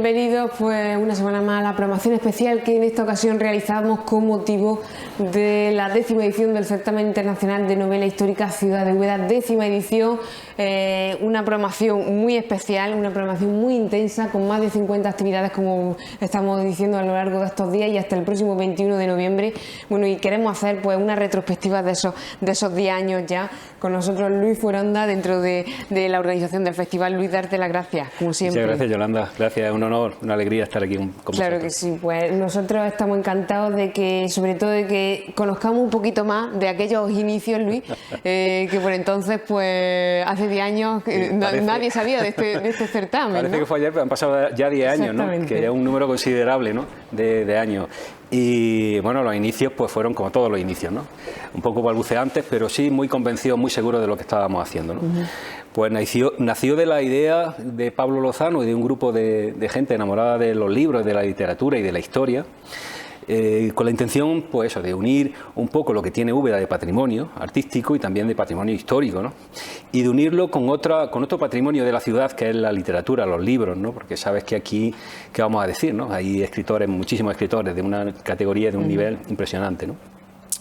Bienvenidos pues una semana más a la programación especial que en esta ocasión realizamos con motivo de la 10ª edición del Certamen Internacional de Novela Histórica Ciudad de Úbeda, 10ª edición, una programación muy especial, una programación muy intensa con más de 50 actividades como estamos diciendo a lo largo de estos días y hasta el próximo 21 de noviembre. Bueno, y queremos hacer pues una retrospectiva de esos 10 años ya. Con nosotros Luis Fueronda dentro de la organización del festival. Luis, darte las gracias, como siempre. Muchas gracias, Yolanda. Gracias, es un honor, una alegría estar aquí con vosotros. Claro que sí, pues nosotros estamos encantados de que, sobre todo de que conozcamos un poquito más de aquellos inicios, Luis, que por entonces, pues hace 10 años nadie sabía de este certamen. Parece, ¿no?, que fue ayer, pero han pasado ya 10 años, ¿no?, que es un número considerable, ¿no?, de años. Y bueno, los inicios pues fueron como todos los inicios, ¿no?, un poco balbuceantes, pero sí muy convencidos, muy seguros de lo que estábamos haciendo, ¿no? Pues nació de la idea de Pablo Lozano y de un grupo de gente enamorada de los libros, de la literatura y de la historia, con la intención, pues eso, de unir un poco lo que tiene Úbeda de patrimonio artístico y también de patrimonio histórico, ¿no?, y de unirlo con otro patrimonio de la ciudad, que es la literatura, los libros, ¿no?, porque sabes que aquí, ¿qué vamos a decir?, ¿no?, hay escritores, muchísimos escritores de una categoría, de un nivel impresionante, ¿no?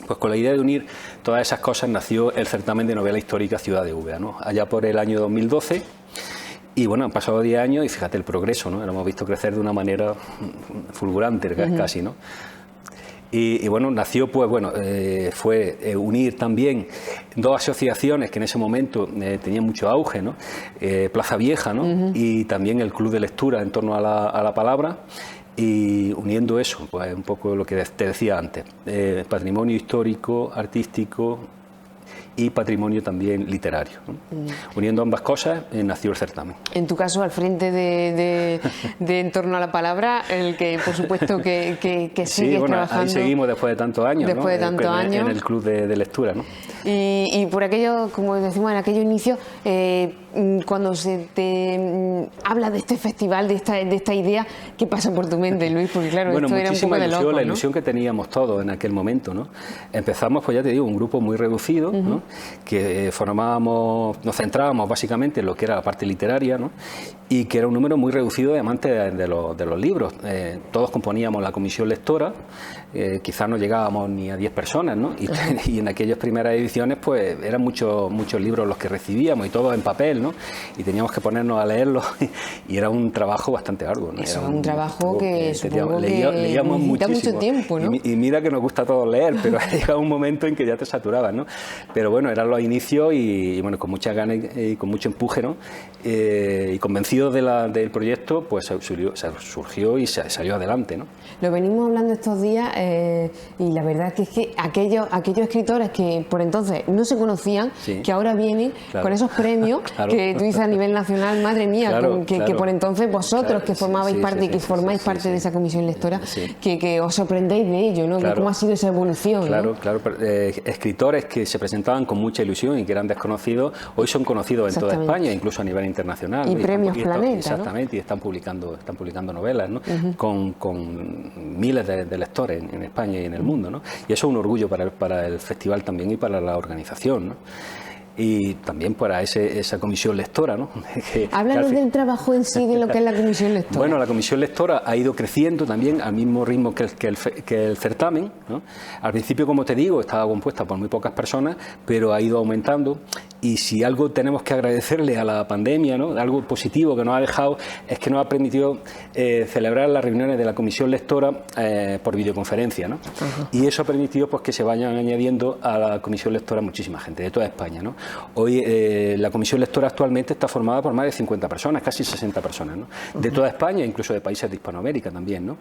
Pues con la idea de unir todas esas cosas nació el Certamen de Novela Histórica Ciudad de Úbeda, ¿no?, allá por el año 2012. Y bueno, han pasado 10 años y fíjate el progreso, ¿no?, lo hemos visto crecer de una manera fulgurante casi, ¿no? Y bueno, nació, pues bueno, fue unir también dos asociaciones que en ese momento tenían mucho auge, ¿no?, Plaza Vieja, ¿no?, y también el Club de Lectura en torno a la palabra. Y uniendo eso, pues un poco lo que te decía antes, patrimonio histórico, artístico y patrimonio también literario, ¿no? Uniendo ambas cosas nació el certamen. En tu caso, al frente de En torno a la palabra, el que por supuesto que sigues, sí, bueno, trabajando. Ahí seguimos después de tantos años, después de tantos años. En el club de lectura, ¿no? Y por aquello, como decimos, en aquellos inicios, cuando se te habla de este festival, de esta idea, ¿qué pasa por tu mente, Luis? Porque claro, bueno, esto era un poco de loco, ¿no? La ilusión que teníamos todos en aquel momento, ¿no? Empezamos, pues ya te digo, un grupo muy reducido, ¿no?, que nos centrábamos básicamente en lo que era la parte literaria, ¿no?, y que era un número muy reducido de amantes de los libros. Todos componíamos la comisión lectora, quizás no llegábamos ni a 10 personas, ¿no?, y en aquellas primeras ediciones pues eran muchos libros los que recibíamos y todos en papel, ¿no?, y teníamos que ponernos a leerlos y era un trabajo bastante arduo, ¿no? Eso era un trabajo que supongo que leíamos necesita muchísimo, mucho tiempo, ¿no? Y mira que nos gusta a todos leer, pero ha llegado un momento en que ya te saturabas, ¿no? Pero bueno, eran los inicios y bueno, con muchas ganas y con mucho empuje, ¿no? Y convencidos del proyecto, pues surgió y salió adelante, ¿no? Lo venimos hablando estos días y la verdad es que aquellos escritores que por entonces no se conocían, sí, que ahora vienen, claro, con esos premios, claro, que tú dices a nivel nacional, madre mía, claro, que por entonces vosotros, claro, que formabais parte y que formáis parte de esa comisión lectora, que os sorprendéis de ello, ¿no? Claro. ¿Cómo ha sido esa evolución? Claro, ¿no? Claro, escritores que se presentaban con mucha ilusión y que eran desconocidos, hoy son conocidos en toda España, incluso a nivel internacional. Y premios Planeta, exactamente, ¿no? Y están publicando novelas, ¿no? Con miles de lectores en España y en el mundo, ¿no? Y eso es un orgullo para el festival también y para la organización, ¿no? Y también para esa comisión lectora, ¿no? Háblanos del trabajo en sí, de lo que es la comisión lectora. Bueno, la comisión lectora ha ido creciendo también al mismo ritmo que el certamen, ¿no? Al principio, como te digo, estaba compuesta por muy pocas personas, pero ha ido aumentando. Y si algo tenemos que agradecerle a la pandemia, ¿no?, algo positivo que nos ha dejado, es que nos ha permitido celebrar las reuniones de la comisión lectora por videoconferencia, ¿no? Y eso ha permitido, pues, que se vayan añadiendo a la comisión lectora muchísima gente de toda España, ¿no? Hoy la comisión lectora actualmente está formada por más de 50 personas, casi 60 personas, ¿no?, de toda España, incluso de países de Hispanoamérica también, ¿no?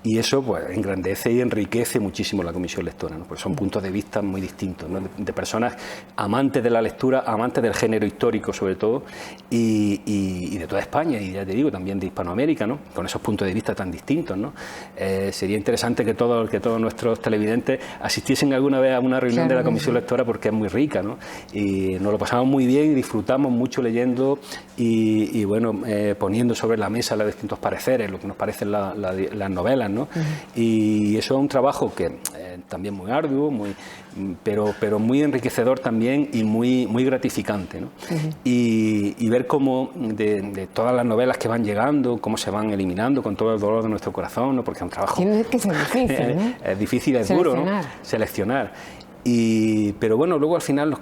Y eso, pues, engrandece y enriquece muchísimo la comisión lectora, ¿no?, porque son puntos de vista muy distintos, ¿no?, de personas amantes de la lectura, amantes del género histórico sobre todo, y de toda España, y ya te digo, también de Hispanoamérica, ¿no?, con esos puntos de vista tan distintos, ¿no? Sería interesante que todos nuestros televidentes asistiesen alguna vez a una reunión de la comisión lectora, porque es muy rica, ¿no? Y nos lo pasamos muy bien y disfrutamos mucho leyendo y bueno, poniendo sobre la mesa los distintos pareceres, lo que nos parecen las novelas, ¿no? Y eso es un trabajo que también muy arduo, pero muy enriquecedor también y muy gratificante, ¿no? Y ver cómo de todas las novelas que van llegando, cómo se van eliminando con todo el dolor de nuestro corazón, ¿no? Porque es un trabajo... Tiene que ser difícil, ¿no? Es difícil, es duro, ¿no? Seleccionar. Pero bueno, luego al final nos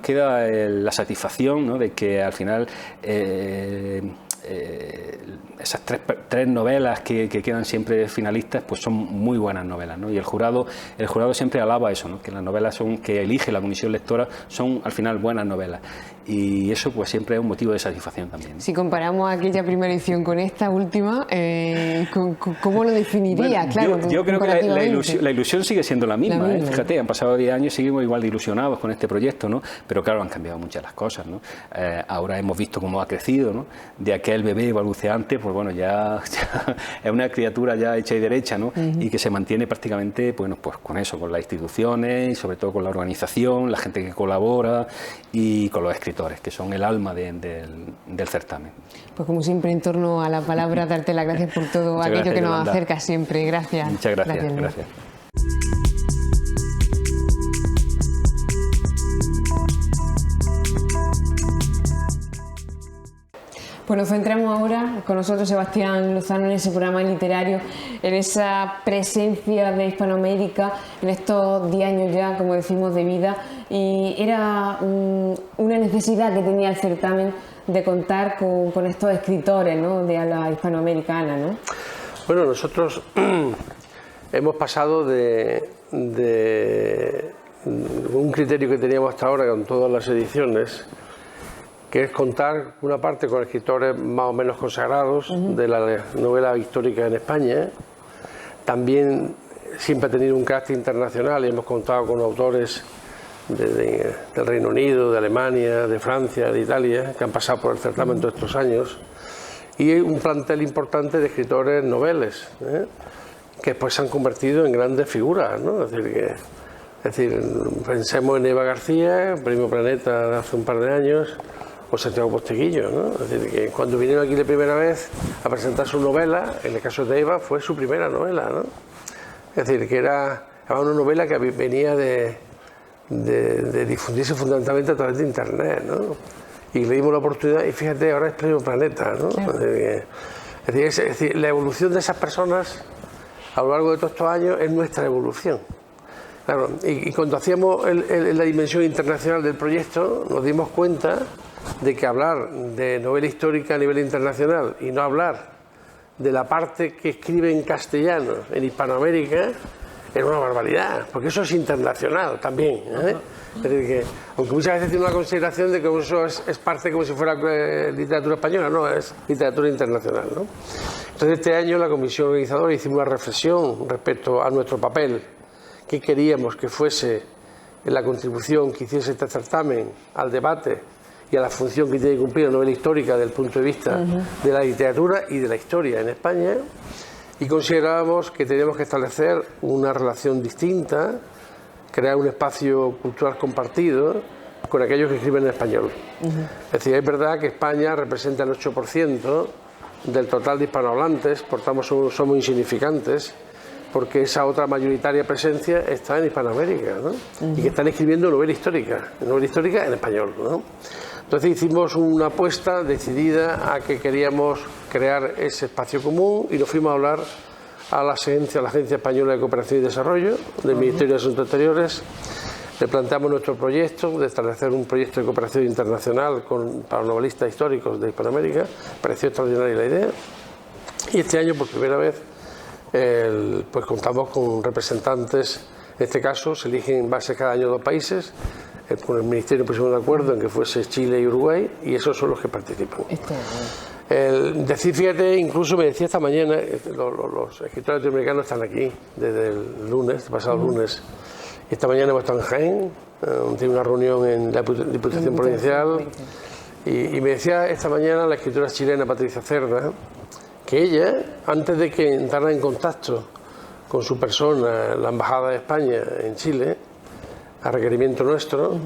queda la satisfacción, ¿no? De que al final esas tres novelas que quedan siempre finalistas pues son muy buenas novelas, ¿no? Y el jurado siempre alaba eso, ¿no? Que las novelas que elige la comisión lectora son al final buenas novelas, y eso pues siempre es un motivo de satisfacción también. Si comparamos aquella primera edición con esta última, ¿cómo lo definiría? Bueno, claro, yo creo que la ilusión sigue siendo la misma. Fíjate, han pasado 10 años, seguimos igual de ilusionados con este proyecto, ¿no? Pero claro, han cambiado muchas las cosas, ¿no? Ahora hemos visto cómo ha crecido, ¿no? De aquel bebé balbuceante, pues bueno, ya es una criatura ya hecha y derecha, ¿no? Y que se mantiene prácticamente, bueno, pues con eso, con las instituciones y sobre todo con la organización, la gente que colabora y con los escritores, que son el alma del certamen. Pues como siempre, en torno a la palabra, darte las gracias por todo aquello que nos acerca siempre. Gracias. Muchas gracias. Gracias. Pues nos centramos ahora con nosotros Sebastián Lozano en ese programa literario, en esa presencia de Hispanoamérica en estos 10 años ya, como decimos, de vida, y era una necesidad que tenía el certamen de contar con estos escritores, ¿no? De habla hispanoamericana, ¿no? Bueno, nosotros hemos pasado de un criterio que teníamos hasta ahora con todas las ediciones, que es contar una parte con escritores más o menos consagrados de la novela histórica en España. También siempre ha tenido un carácter internacional y hemos contado con autores del Reino Unido, de Alemania, de Francia, de Italia, que han pasado por el certamen todos estos años. Y un plantel importante de escritores noveles, que después se han convertido en grandes figuras, ¿no? Es decir, pensemos en Eva García, Premio Planeta de hace un par de años, o Santiago Posteguillo, ¿no? Es decir, que cuando vinieron aquí la primera vez a presentar su novela, en el caso de Eva fue su primera novela, ¿no? Es decir, que era una novela que venía de difundirse fundamentalmente a través de Internet, ¿no? Y le dimos la oportunidad, y fíjate, ahora es Premio Planeta, ¿no? Sí. Es decir, la evolución de esas personas a lo largo de todos estos años es nuestra evolución. Claro, y cuando hacíamos la dimensión internacional del proyecto, nos dimos cuenta de que hablar de novela histórica a nivel internacional y no hablar de la parte que escribe en castellano en Hispanoamérica era una barbaridad, porque eso es internacional también, ¿eh? Es decir, que, aunque muchas veces tiene una consideración de que eso es parte como si fuera literatura española, no, es literatura internacional, ¿no? Entonces este año la comisión organizadora hicimos una reflexión respecto a nuestro papel, que queríamos que fuese la contribución que hiciese este certamen al debate y a la función que tiene que cumplir la novela histórica desde el punto de vista de la literatura y de la historia en España, y considerábamos que teníamos que establecer una relación distinta, crear un espacio cultural compartido con aquellos que escriben en español. Es decir, es verdad que España representa el 8% del total de hispanohablantes, por tanto somos insignificantes, porque esa otra mayoritaria presencia está en Hispanoamérica, ¿no? Y que están escribiendo novela histórica en español, ¿no? Entonces hicimos una apuesta decidida a que queríamos crear ese espacio común y nos fuimos a hablar a la Agencia Española de Cooperación y Desarrollo del Ministerio de Asuntos Exteriores. Le planteamos nuestro proyecto de establecer un proyecto de cooperación internacional para novelistas históricos de Hispanoamérica. Pareció extraordinaria la idea. Y este año, por primera vez, pues contamos con representantes. En este caso se eligen en base cada año 2 países. Con el Ministerio pusimos un acuerdo en que fuese Chile y Uruguay, y esos son los que participan. Decir, fíjate, incluso me decía esta mañana, los escritores latinoamericanos están aquí desde el lunes, el pasado lunes, y esta mañana hemos estado en Jaén, tiene una reunión en la Diputación Provincial, y me decía esta mañana la escritora chilena Patricia Cerda, que ella, antes de que entrara en contacto con su persona, la Embajada de España en Chile, a requerimiento nuestro,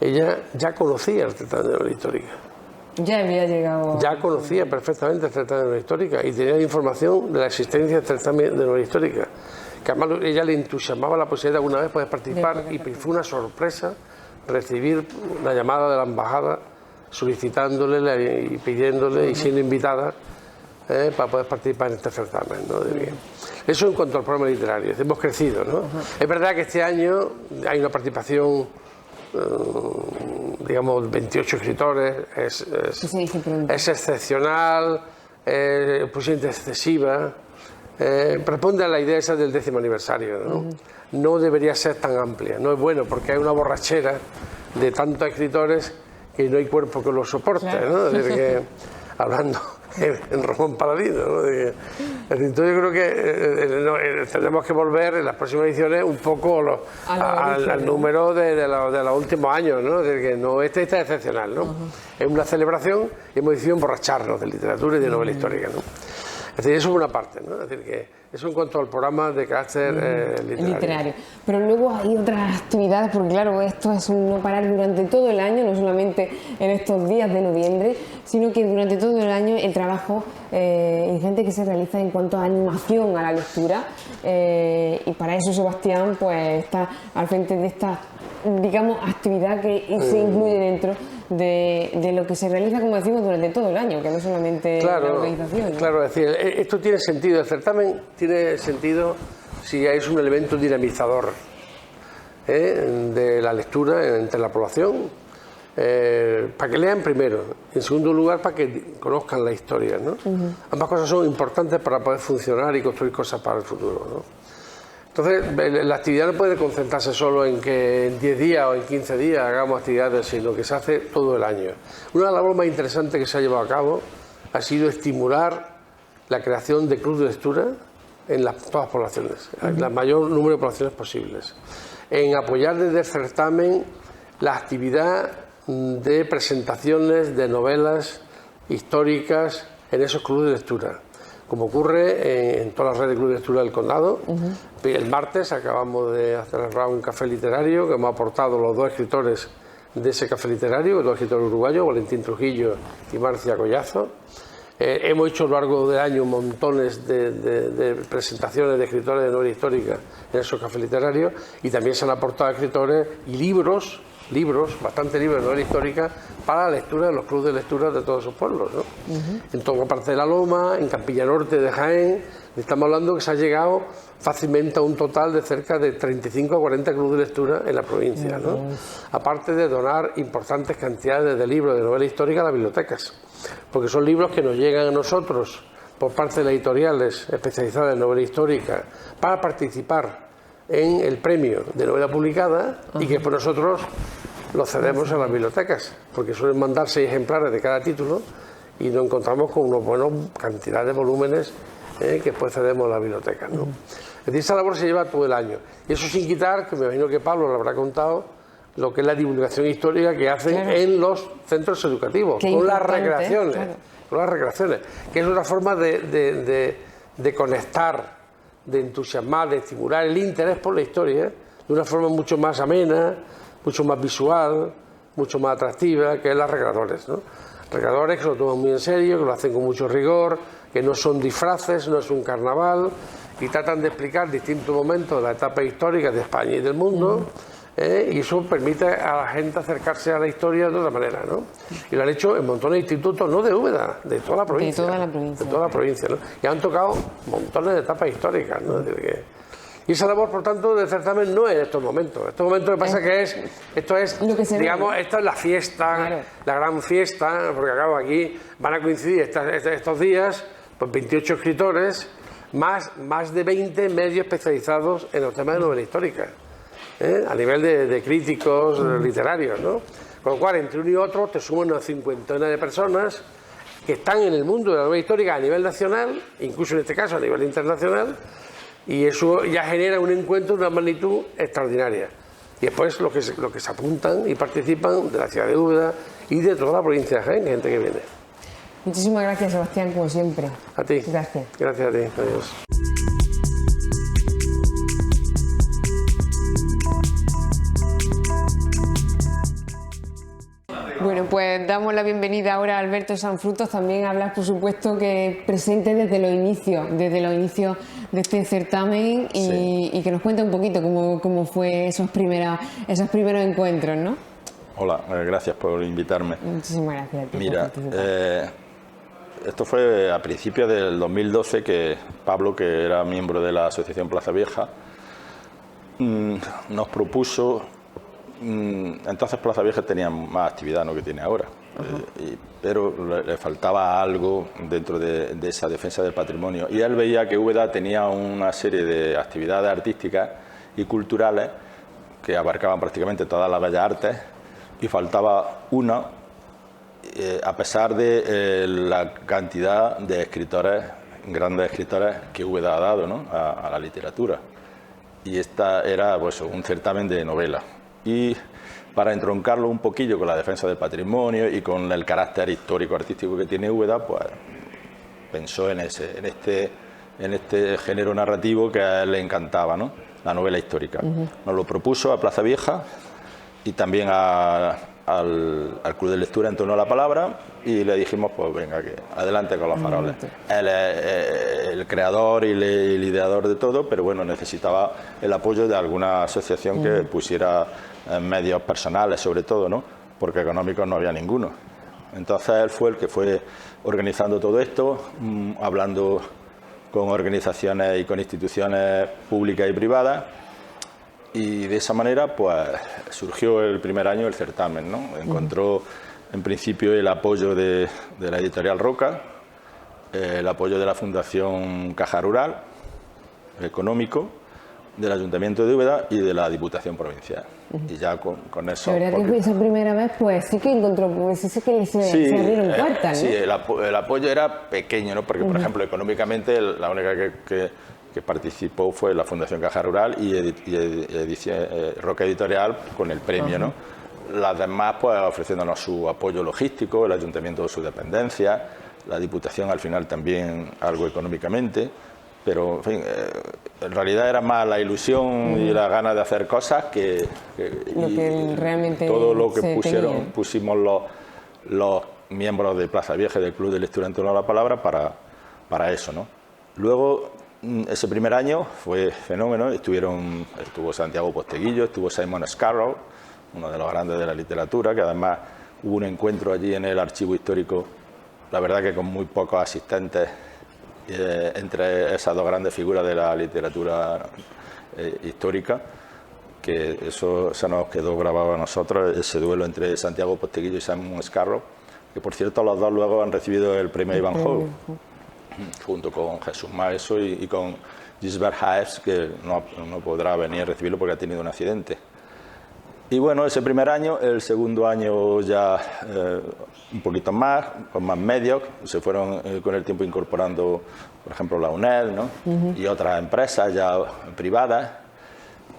ella ya conocía el certamen de novela histórica. Ya había llegado. Ya conocía perfectamente el certamen de novela histórica y tenía información de la existencia del certamen de novela histórica. que además ella le entusiasmaba la posibilidad de alguna vez poder participar, y fue una sorpresa recibir una llamada de la embajada solicitándole y pidiéndole y siendo invitada para poder participar en este certamen, ¿no? Eso en cuanto al programa literario, hemos crecido, ¿no? Es verdad que este año hay una participación, digamos, 28 escritores, es excepcional, posiblemente excesiva, responde a la idea esa del 10º aniversario, ¿no? No debería ser tan amplia, no es bueno porque hay una borrachera de tantos escritores que no hay cuerpo que lo soporte, ¿no? Es decir, que, hablando en Ramón Paladino, ¿no? Entonces yo creo que tenemos que volver en las próximas ediciones un poco al número de los últimos años, ¿no? Es decir, que no, este es excepcional, ¿no? Es una celebración y hemos decidido emborracharnos de literatura y de novela histórica, ¿no? Es decir, eso es una parte, ¿no? Es decir, que eso en cuanto al programa de carácter literario. Pero luego hay otras actividades, porque claro, esto es un no parar durante todo el año, no solamente en estos días de noviembre, sino que durante todo el año el trabajo ingente que se realiza en cuanto a animación a la lectura, y para eso Sebastián pues está al frente de esta, digamos, actividad que se incluye dentro de lo que se realiza, como decimos, durante todo el año, que no solamente la organización, ¿no? Claro, es decir, esto tiene sentido, el certamen tiene sentido si es un elemento dinamizador de la lectura entre la población, para que lean primero, en segundo lugar para que conozcan la historia, ¿no? Ambas cosas son importantes para poder funcionar y construir cosas para el futuro, ¿no? Entonces, la actividad no puede concentrarse solo en que en 10 días o en 15 días hagamos actividades, sino que se hace todo el año. Una labor más interesante que se ha llevado a cabo ha sido estimular la creación de clubes de lectura en todas las poblaciones, en el mayor número de poblaciones posibles. En apoyar desde el certamen la actividad de presentaciones de novelas históricas en esos clubes de lectura, como ocurre en todas las redes de clubes de lectura del condado. El martes acabamos de hacer un café literario que hemos aportado los 2 escritores de ese café literario, los 2 escritores uruguayos, Valentín Trujillo y Marcia Collazo. Hemos hecho a lo largo del año montones de presentaciones de escritores de novela histórica en esos cafés literarios, y también se han aportado escritores y libros, bastantes libros de novela histórica para la lectura de los clubes de lectura de todos esos pueblos, ¿no? En toda parte de la Loma, en Campilla Norte de Jaén, estamos hablando que se ha llegado fácilmente a un total de cerca de 35 a 40 clubes de lectura en la provincia, ¿no? Aparte de donar importantes cantidades de libros de novela histórica a las bibliotecas, porque son libros que nos llegan a nosotros por parte de las editoriales especializadas en novela histórica para participar en el premio de novela publicada, y que después nosotros los cedemos a las bibliotecas, porque suelen mandar 6 ejemplares de cada título y nos encontramos con una buena cantidad de volúmenes que después cedemos a las bibliotecas, ¿no? Es decir, esa labor se lleva todo el año, y eso sin quitar, que me imagino que Pablo lo habrá contado, lo que es la divulgación histórica que hacen en los centros educativos, con las recreaciones, que es una forma de conectar, de entusiasmar, de estimular el interés por la historia de una forma mucho más amena, mucho más visual, mucho más atractiva, que es las recreadores, ¿no? Recreadores que lo toman muy en serio, que lo hacen con mucho rigor, que no son disfraces, no es un carnaval, y tratan de explicar distintos momentos de la etapa histórica de España y del mundo, y eso permite a la gente acercarse a la historia de otra manera, ¿no? Y lo han hecho en montones de institutos, no de Úbeda, de toda la provincia. De toda la provincia, ¿no? Y han tocado montones de etapas históricas, ¿no? Y esa labor, por tanto, del certamen no es en estos momentos. En estos momentos lo que pasa que esto es, digamos, esto es la fiesta, la gran fiesta, porque acabo aquí van a coincidir estos días, pues 28 escritores, más de 20 medios especializados en los temas de novela histórica. A nivel de críticos literarios, ¿no? Con lo cual, entre uno y otro, te suman una 50 de personas que están en el mundo de la novela histórica a nivel nacional, incluso en este caso a nivel internacional, y eso ya genera un encuentro de una magnitud extraordinaria. Y después los que se apuntan y participan de la ciudad de Úbeda y de toda la provincia de Jaén, gente que viene. Muchísimas gracias, Sebastián, como siempre. A ti. Gracias. Gracias a ti. Adiós. Bueno, pues damos la bienvenida ahora a Alberto Sanfrutos. También hablas, por supuesto, que presente desde los inicios de este certamen y que nos cuente un poquito cómo fue esos primeros encuentros, ¿no? Hola, gracias por invitarme. Muchísimas gracias a ti. Mira, esto fue a principios del 2012 que Pablo, que era miembro de la Asociación Plaza Vieja, nos propuso. Entonces Plaza Vieja tenía más actividad, ¿no?, que tiene ahora, pero le faltaba algo dentro de esa defensa del patrimonio, y él veía que Úbeda tenía una serie de actividades artísticas y culturales que abarcaban prácticamente todas las bellas artes, y faltaba una, a pesar de la cantidad de escritores, grandes escritores que Úbeda ha dado, ¿no?, a la literatura. Y esta era, pues, un certamen de novela. Y para entroncarlo un poquillo con la defensa del patrimonio y con el carácter histórico-artístico que tiene Úbeda, pues pensó en este género narrativo que a él le encantaba, ¿no?, la novela histórica. Nos lo propuso a Plaza Vieja y también al Club de Lectura En Torno a la Palabra, y le dijimos, pues venga, que adelante con los faroles. Él es el creador y el ideador de todo, pero bueno, necesitaba el apoyo de alguna asociación que pusiera medios personales, sobre todo, ¿no?, porque económicos no había ninguno. Entonces él fue el que fue organizando todo esto, hablando con organizaciones y con instituciones públicas y privadas, y de esa manera pues surgió el primer año el certamen, ¿no? Encontró en principio el apoyo de la editorial Roca, el apoyo de la Fundación Caja Rural, económico, del Ayuntamiento de Úbeda y de la Diputación Provincial. Y ya con eso... La verdad que esa primera vez pues sí que encontró, pues sí que se abrieron puertas, ¿no? Sí, el apoyo era pequeño, ¿no? Porque, por ejemplo, económicamente la única que participó fue la Fundación Caja Rural y Roca Editorial con el premio, ¿no? Las demás pues ofreciéndonos su apoyo logístico, el Ayuntamiento de su dependencia, la Diputación al final también algo económicamente, pero en fin, en realidad era más la ilusión y la ganas de hacer cosas que realmente todo lo que pusimos los miembros de Plaza Vieja y del Club de Lectura En Torno a la Palabra para eso, ¿no? Luego, ese primer año fue fenómeno, estuvo Santiago Posteguillo, estuvo Simon Scarrow, uno de los grandes de la literatura, que además hubo un encuentro allí en el archivo histórico, la verdad que con muy pocos asistentes, entre esas dos grandes figuras de la literatura histórica, que eso se nos quedó grabado a nosotros, ese duelo entre Santiago Posteguillo y Simon Scarrow, que por cierto los dos luego han recibido el premio Ivanhoe, junto con Jesús Maeso y con Gisbert Haes, que no podrá venir a recibirlo porque ha tenido un accidente. Y bueno, ese primer año, el segundo año ya un poquito más, con más medios, se fueron con el tiempo incorporando, por ejemplo, la UNED, ¿no? Y otras empresas ya privadas.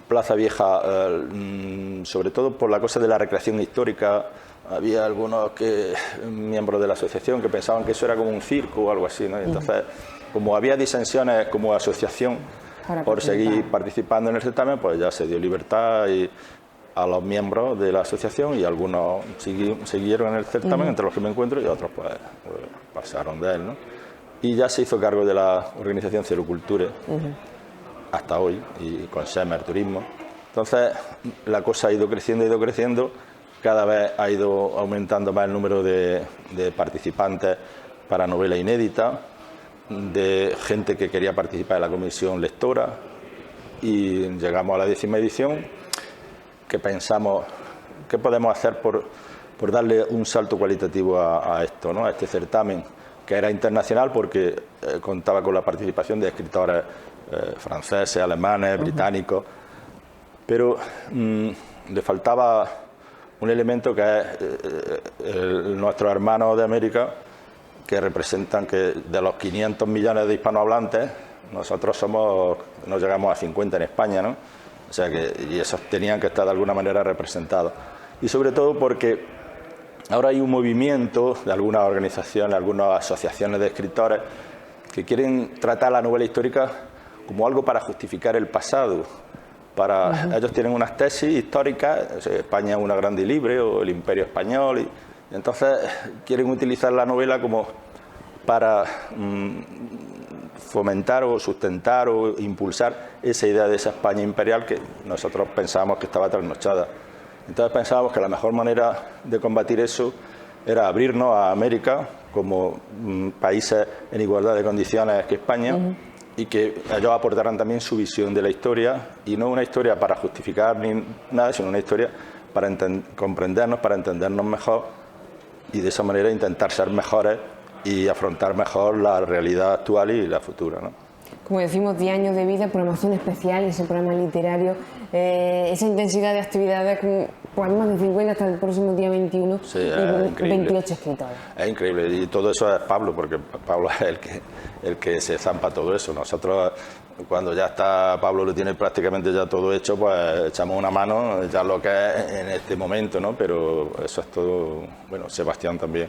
Plaza Vieja, sobre todo por la cosa de la recreación histórica, había algunos miembros de la asociación que pensaban que eso era como un circo o algo así, ¿no? Y entonces, como había disensiones como asociación por seguir participando en el certamen, pues ya se dio libertad a los miembros de la asociación, y algunos siguieron en el certamen, entre los que me encuentro, y otros pues pasaron de él, ¿no? Y ya se hizo cargo de la organización Ceroculture hasta hoy, y con Semer Turismo. Entonces la cosa ha ido creciendo, cada vez ha ido aumentando más el número de participantes para novela inédita, de gente que quería participar en la comisión lectora, y llegamos a la 10ª edición, que pensamos qué podemos hacer por darle un salto cualitativo a esto, ¿no? A este certamen, que era internacional porque contaba con la participación de escritores franceses, alemanes, británicos, pero le faltaba un elemento que es nuestros hermanos de América, que representan que de los 500 millones de hispanohablantes, nosotros no llegamos a 50 en España, ¿no? O sea y esos tenían que estar de alguna manera representados. Y sobre todo porque ahora hay un movimiento de algunas organizaciones, algunas asociaciones de escritores que quieren tratar la novela histórica como algo para justificar el pasado, ellos tienen unas tesis históricas, España es una grande y libre, o el Imperio Español, y entonces quieren utilizar la novela como para fomentar o sustentar o impulsar esa idea de esa España imperial que nosotros pensábamos que estaba trasnochada. Entonces pensábamos que la mejor manera de combatir eso era abrirnos a América como países en igualdad de condiciones que España, y que ellos aportaran también su visión de la historia, y no una historia para justificar ni nada, sino una historia para comprendernos, para entendernos mejor, y de esa manera intentar ser mejores y afrontar mejor la realidad actual y la futura, ¿no? Como decimos, 10 años de vida, programación especial, ese programa literario, esa intensidad de actividades, pues más de 50 hasta el próximo día 21, sí, y 28 escritores. Es increíble, y todo eso es Pablo, porque Pablo es el que se zampa todo eso. Nosotros, cuando ya está, Pablo lo tiene prácticamente ya todo hecho, pues echamos una mano, ya lo que es en este momento, ¿no? Pero eso es todo. Bueno, Sebastián también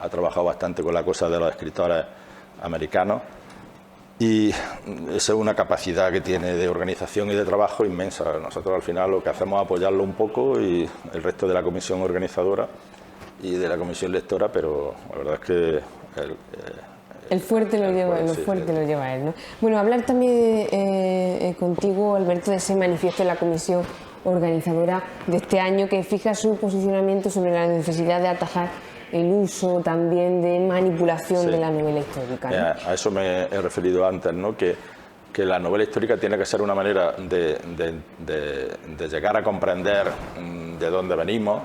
ha trabajado bastante con la cosa de los escritores americanos, y esa es una capacidad que tiene de organización y de trabajo inmensa. Nosotros al final lo que hacemos es apoyarlo un poco, y el resto de la comisión organizadora y de la comisión lectora, pero la verdad es que el fuerte lo lleva él, ¿no? Bueno, hablar también contigo, Alberto, de ese manifiesto de la comisión organizadora de este año, que fija su posicionamiento sobre la necesidad de atajar el uso también de manipulación de la novela histórica, ¿no? A eso me he referido antes, ¿no? Que la novela histórica tiene que ser una manera de llegar a comprender de dónde venimos,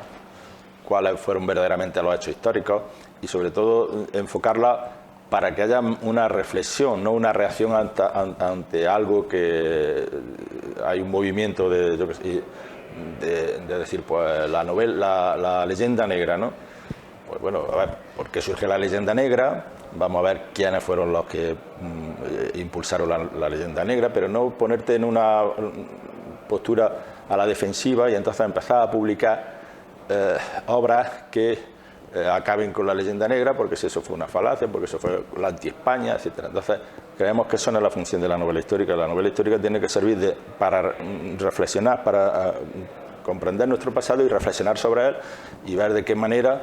cuáles fueron verdaderamente los hechos históricos, y sobre todo enfocarla para que haya una reflexión, no una reacción ante algo que hay un movimiento de decir, pues la leyenda negra, ¿no? Pues bueno, a ver, ¿por qué surge la leyenda negra? Vamos a ver quiénes fueron los que impulsaron la leyenda negra, pero no ponerte en una postura a la defensiva y entonces empezar a publicar obras que acaben con la leyenda negra, porque si eso fue una falacia, porque eso fue la anti-España, etcétera. Entonces creemos que eso no es la función de la novela histórica. La novela histórica tiene que servir para reflexionar, para comprender nuestro pasado y reflexionar sobre él, y ver de qué manera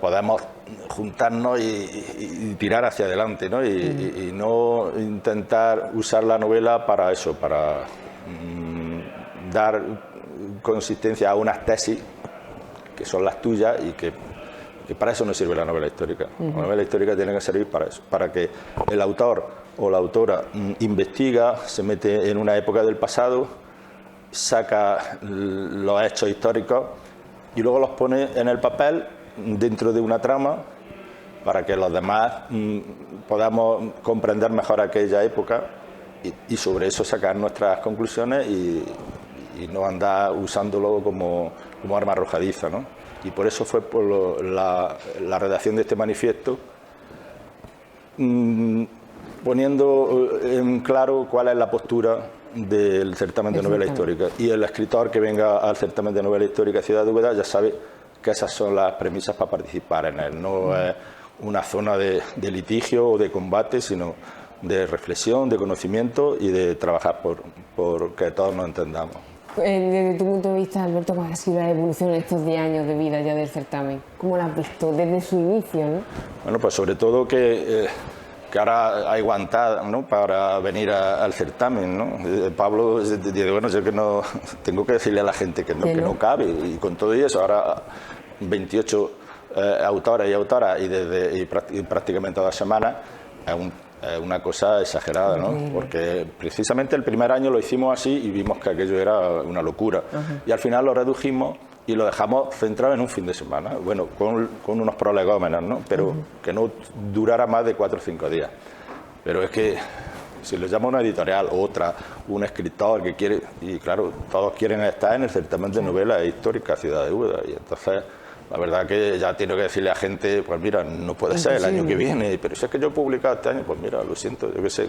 podemos juntarnos y tirar hacia adelante, ¿no? Y no intentar usar la novela para eso, para dar consistencia a unas tesis que son las tuyas, y que para eso no sirve la novela histórica. La novela histórica tiene que servir para eso, para que el autor o la autora investiga, se mete en una época del pasado, saca los hechos históricos y luego los pone en el papel dentro de una trama, para que los demás podamos comprender mejor aquella época y sobre eso sacar nuestras conclusiones, y no andar usándolo como arma arrojadiza, ¿no? Y por eso fue por la redacción de este manifiesto, poniendo en claro cuál es la postura del certamen de novela histórica. Y el escritor que venga al certamen de novela histórica Ciudad de Úbeda ya sabe que esas son las premisas para participar en él. No es una zona de litigio o de combate, sino de reflexión, de conocimiento y de trabajar por que todos nos entendamos. Desde tu punto de vista, Alberto, ¿cuál ha sido la evolución en estos 10 años de vida ya del certamen? ¿Cómo lo has visto desde su inicio, ¿no? Bueno, pues sobre todo que ahora hay guantada, ¿no?, para venir al certamen, ¿no? Pablo dice, bueno, yo que no tengo que decirle a la gente que no cabe, y con todo eso ahora 28 autores y autoras y prácticamente 2 semanas es una cosa exagerada, ¿no? Porque precisamente el primer año lo hicimos así y vimos que aquello era una locura. Y al final lo redujimos y lo dejamos centrado en un fin de semana, bueno, con unos prolegómenos, ¿no? Pero que no durara más de 4 o 5 días. Pero es que si lo llama una editorial, otra, un escritor que quiere, y claro, todos quieren estar en el certamen de novela histórica Ciudad de Úbeda, y entonces la verdad que ya tiene que decirle a gente, pues mira, no puede ser el año que viene, pero si es que yo he publicado este año, pues mira, lo siento, yo qué sé.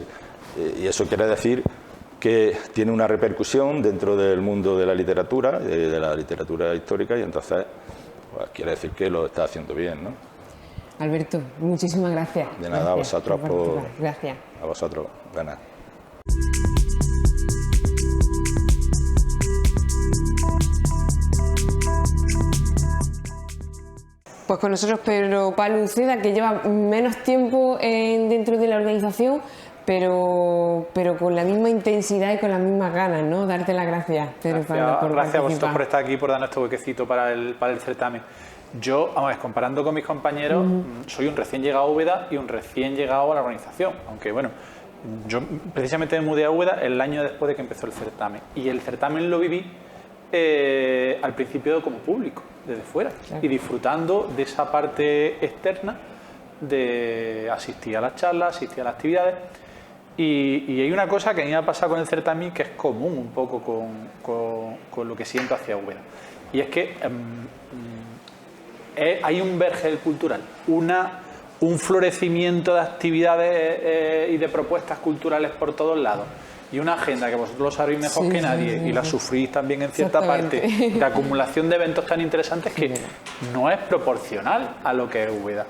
Y eso quiere decir que tiene una repercusión dentro del mundo de la literatura histórica, y entonces pues, quiere decir que lo está haciendo bien, ¿no? Alberto, muchísimas gracias. De nada, gracias, a vosotros Gracias. A vosotros, ganas. Pues con nosotros Pedro Pablo Uceda, que lleva menos tiempo dentro de la organización, pero con la misma intensidad y con las mismas ganas, ¿no? Darte las gracias, Pedro Pablo, por Gracias a vosotros por estar aquí, por darnos este huequecito para el certamen. Yo, vamos, comparando con mis compañeros, soy un recién llegado a Úbeda y un recién llegado a la organización, aunque bueno, yo precisamente me mudé a Úbeda el año después de que empezó el certamen, y el certamen lo viví al principio como público, desde fuera, y disfrutando de esa parte externa de asistir a las charlas, asistir a las actividades. Y hay una cosa que a mí me ha pasado con el certamen que es común un poco con lo que siento hacia Úbeda, y es que hay un vergel cultural, un florecimiento de actividades y de propuestas culturales por todos lados, y una agenda que vosotros lo sabéis mejor que nadie, y la sufrís también en cierta parte, de acumulación de eventos tan interesantes que no es proporcional a lo que es Úbeda.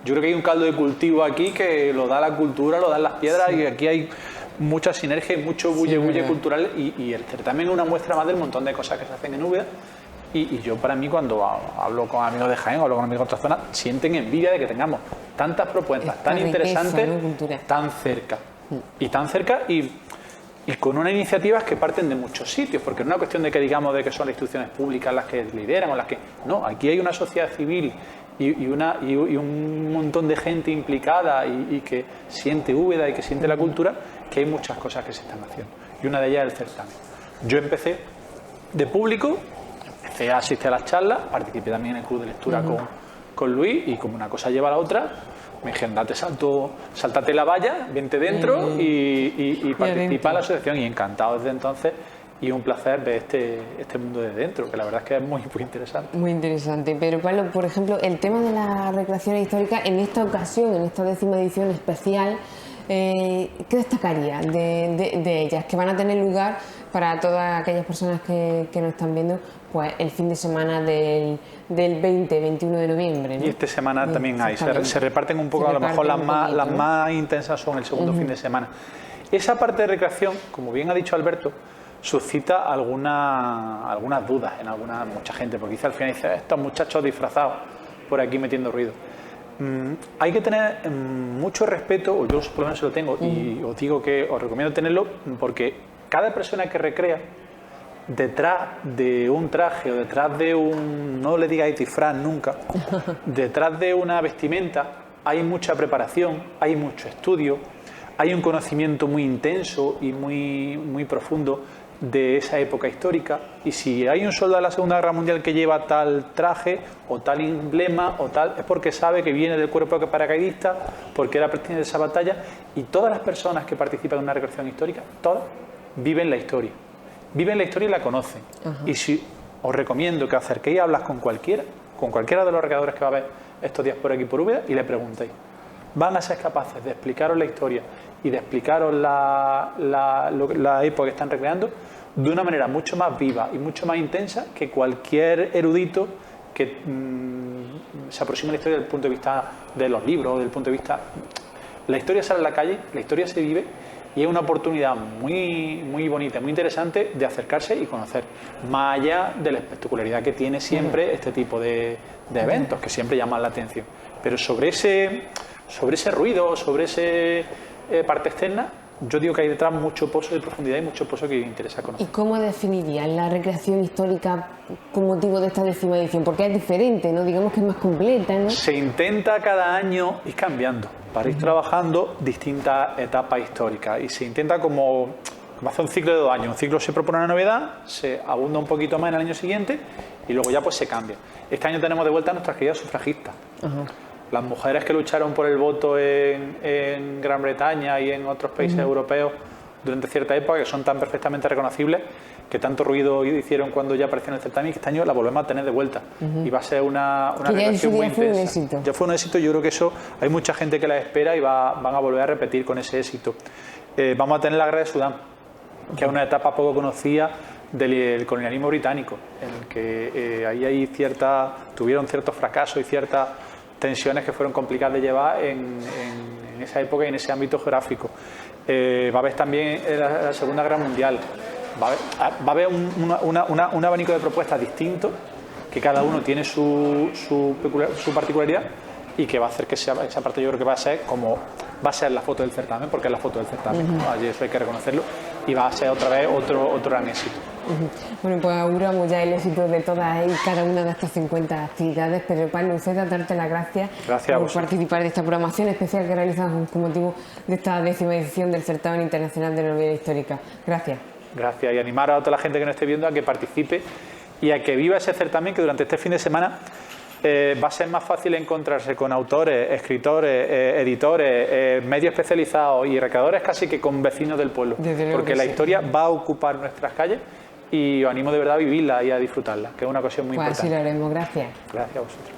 Yo creo que hay un caldo de cultivo aquí que lo da la cultura, lo dan las piedras, y aquí hay mucha sinergia y mucho bulle cultural, y el certamen es una muestra más del montón de cosas que se hacen en Úbeda. Y yo, para mí, cuando hablo con amigos de Jaén o hablo con amigos de otras zonas, sienten envidia de que tengamos tantas propuestas tan interesantes, tan cerca. Y tan cerca y con unas iniciativas que parten de muchos sitios, porque no es una cuestión de que digamos de que son las instituciones públicas las que lideran o las que... No, aquí hay una sociedad civil y un montón de gente implicada y que siente Úbeda y que siente la cultura, que hay muchas cosas que se están haciendo. Y una de ellas es el certamen. Yo empecé de público, empecé a asistir a las charlas, participé también en el club de lectura con Luis, y como una cosa lleva a la otra, me dijeron, sáltate la valla, vente dentro y participa en la asociación, y encantado desde entonces. Y un placer ver este mundo de dentro, que la verdad es que es muy interesante. Muy interesante. Pero Pablo, por ejemplo, el tema de las recreaciones históricas, en esta ocasión, en esta 10ª edición especial, ¿qué destacaría de ellas? Que van a tener lugar para todas aquellas personas que nos están viendo, pues el fin de semana del 20-21 de noviembre, ¿no? Y esta semana también hay, se reparten un poco, a lo mejor las más intensas son el segundo fin de semana. Esa parte de recreación, como bien ha dicho Alberto, suscita algunas dudas en mucha gente, porque dice al final, estos muchachos disfrazados por aquí metiendo ruido. Hay que tener mucho respeto, o yo por lo menos lo tengo, y os digo que os recomiendo tenerlo, porque cada persona que recrea, detrás de un traje o detrás de no le digáis disfraz nunca, detrás de una vestimenta hay mucha preparación, hay mucho estudio, hay un conocimiento muy intenso y muy profundo de esa época histórica, y si hay un soldado de la Segunda Guerra Mundial que lleva tal traje o tal emblema o tal, es porque sabe que viene del cuerpo paracaidista, porque era perteneciente de esa batalla, y todas las personas que participan en una recreación histórica, todas viven la historia y la conocen. Y si os recomiendo que os acerquéis a hablar con cualquiera de los recreadores que va a haber estos días por aquí por Úbeda, y le preguntéis, van a ser capaces de explicaros la historia y de explicaros la época que están recreando de una manera mucho más viva y mucho más intensa que cualquier erudito que se aproxime a la historia desde el punto de vista de los libros, desde el punto de vista... La historia sale a la calle, la historia se vive, y es una oportunidad muy bonita, muy interesante de acercarse y conocer, más allá de la espectacularidad que tiene siempre este tipo de eventos, que siempre llaman la atención. Pero sobre ese ruido, sobre esa parte externa, yo digo que hay detrás mucho pozo de profundidad y mucho pozo que interesa conocer. ¿Y cómo definirías la recreación histórica con motivo de esta 10ª edición? Porque es diferente, ¿no? Digamos que es más completa, ¿no? Se intenta cada año ir cambiando, para ir trabajando distintas etapas históricas, y se intenta como hace un ciclo de 2 años. Un ciclo se propone una novedad, se abunda un poquito más en el año siguiente, y luego ya pues se cambia. Este año tenemos de vuelta a nuestras queridas sufragistas. Las mujeres que lucharon por el voto en Gran Bretaña y en otros países europeos durante cierta época, que son tan perfectamente reconocibles, que tanto ruido hicieron cuando ya apareció en el certamen, y que este año la volvemos a tener de vuelta. Y va a ser una relación muy intensa. Ya fue un éxito. Yo creo que eso hay mucha gente que la espera y van a volver a repetir con ese éxito. Vamos a tener la guerra de Sudán, que es una etapa poco conocida del colonialismo británico, en el que ahí tuvieron ciertos fracasos y ciertas tensiones que fueron complicadas de llevar en esa época y en ese ámbito geográfico. Va a haber también la Segunda Guerra Mundial. Va a haber un abanico de propuestas distintos que cada uno tiene su particularidad y que va a hacer que esa parte, yo creo que va a ser como va a ser la foto del certamen, porque es la foto del certamen, ¿no? Allí eso hay que reconocerlo, y va a ser otra vez otro gran éxito. Bueno, pues auguramos ya el éxito de todas y cada una de estas 50 actividades. Pedro Pablo Uceda, darte las gracias por participar de esta programación especial que realizamos con motivo de esta 10ª edición del Certamen Internacional de Novela Histórica. Gracias. Gracias, y animar a toda la gente que nos esté viendo a que participe y a que viva ese certamen, que durante este fin de semana va a ser más fácil encontrarse con autores, escritores, editores, medios especializados y recreadores casi que con vecinos del pueblo, porque la historia va a ocupar nuestras calles y os animo de verdad a vivirla y a disfrutarla, que es una ocasión muy importante. Así lo haremos, gracias. Gracias a vosotros.